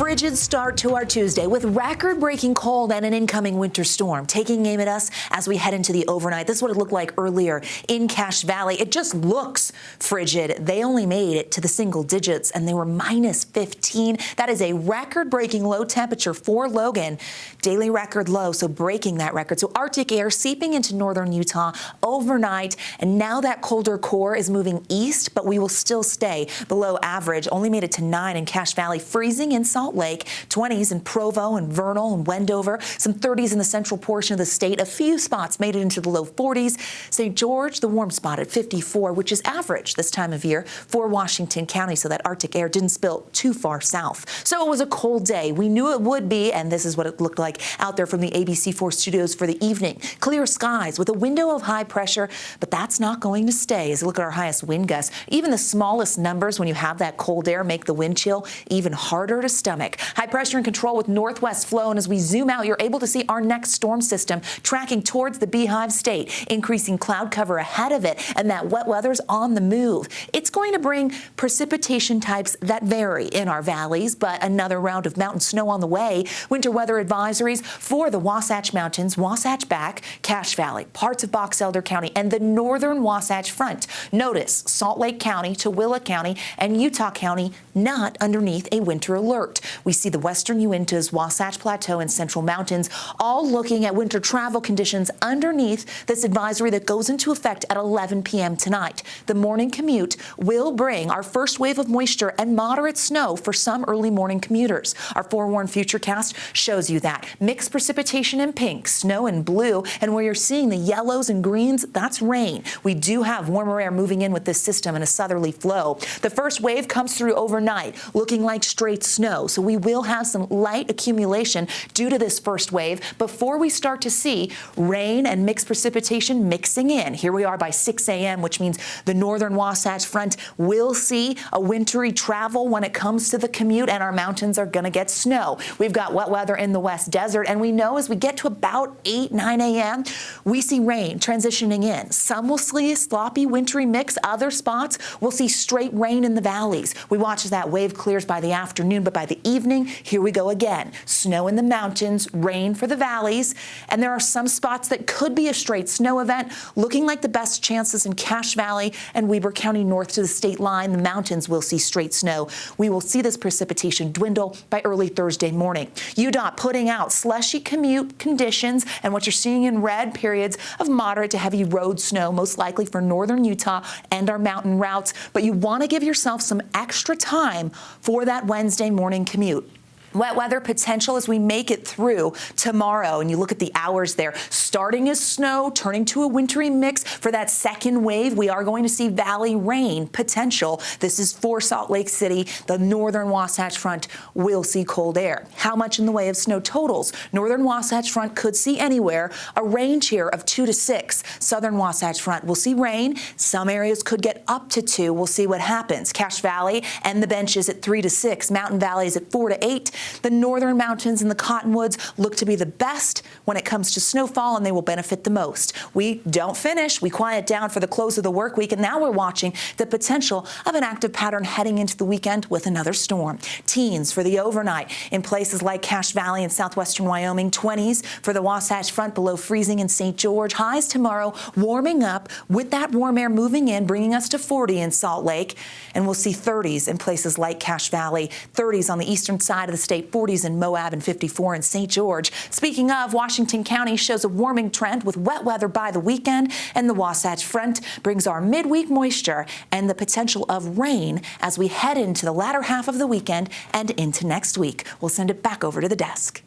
frigid start to our Tuesday with record-breaking cold and an incoming winter storm taking aim at us as we head into the overnight. This is what it looked like earlier in Cache Valley. It just looks frigid. They only made it to the single digits and they were minus 15. That is a record-breaking low temperature for Logan. Daily record low, so breaking that record. So Arctic air seeping into northern Utah overnight, and now that colder core is moving east, but we will still stay below average. Only made it to 9 in Cache Valley, freezing in Salt Lake, 20s in Provo and Vernal and Wendover, some 30s in the central portion of the state. A few spots made it into the low 40s. St. George, the warm spot at 54, which is average this time of year for Washington County, so that Arctic air didn't spill too far south. So it was a cold day. We knew it would be, and this is what it looked like out there from the ABC4 studios for the evening. Clear skies with a window of high pressure, but that's not going to stay. As we look at our highest wind gusts, even the smallest numbers when you have that cold air make the wind chill even harder to stomach. High pressure in control with northwest flow, and as we zoom out, you're able to see our next storm system tracking towards the Beehive State, increasing cloud cover ahead of it, and that wet weather's on the move. It's going to bring precipitation types that vary in our valleys, but another round of mountain snow on the way. Winter weather advisories for the Wasatch Mountains, Wasatch Back, Cache Valley, parts of Box Elder County, and the northern Wasatch Front. Notice Salt Lake County, Tooele County, and Utah County not underneath a winter alert. We see the western Uintas, Wasatch Plateau, and Central Mountains all looking at winter travel conditions underneath this advisory that goes into effect at 11 p.m. tonight. The morning commute will bring our first wave of moisture and moderate snow for some early morning commuters. Our forewarned futurecast shows you that. Mixed precipitation in pink, snow in blue, and where you're seeing the yellows and greens, that's rain. We do have warmer air moving in with this system and a southerly flow. The first wave comes through overnight, looking like straight snow, so we will have some light accumulation due to this first wave before we start to see rain and mixed precipitation mixing in. Here we are by 6 a.m., which means the northern Wasatch Front will see a wintry travel when it comes to the commute, and our mountains are going to get snow. We've got wet weather in the West Desert, and we know as we get to about 8, 9 a.m., we see rain transitioning in. Some will see a sloppy, wintry mix. Other spots will see straight rain in the valleys. We watch as that wave clears by the afternoon, but by the evening, here we go again. Snow in the mountains, rain for the valleys, and there are some spots that could be a straight snow event, looking like the best chances in Cache Valley and Weber County north to the state line. The mountains will see straight snow. We will see this precipitation dwindle by early Thursday morning. UDOT putting out slushy commute conditions, and what you're seeing in red, periods of moderate to heavy road snow, most likely for northern Utah and our mountain routes. But you want to give yourself some extra time for that Wednesday morning commute. Wet weather potential as we make it through tomorrow, and you look at the hours there, starting as snow, turning to a wintry mix. For that second wave, we are going to see valley rain potential. This is for Salt Lake City. The northern Wasatch Front will see cold air. How much in the way of snow totals? Northern Wasatch Front could see anywhere, a range here of 2 to 6. Southern Wasatch Front will see rain. Some areas could get up to 2. We'll see what happens. Cache Valley and the benches at 3 to 6. Mountain Valleys at 4 to 8. The northern mountains and the cottonwoods look to be the best when it comes to snowfall, and they will benefit the most. We don't finish. We quiet down for the close of the work week, and now we're watching the potential of an active pattern heading into the weekend with another storm. Teens for the overnight in places like Cache Valley and southwestern Wyoming. 20s for the Wasatch Front below freezing in St. George. Highs tomorrow warming up with that warm air moving in, bringing us to 40 in Salt Lake. And we'll see 30s in places like Cache Valley, 30s on the eastern side of the state, 40s in Moab, and 54 in St. George. Speaking of, Washington County shows a warming trend with wet weather by the weekend, and the Wasatch Front brings our midweek moisture and the potential of rain as we head into the latter half of the weekend and into next week. We'll send it back over to the desk.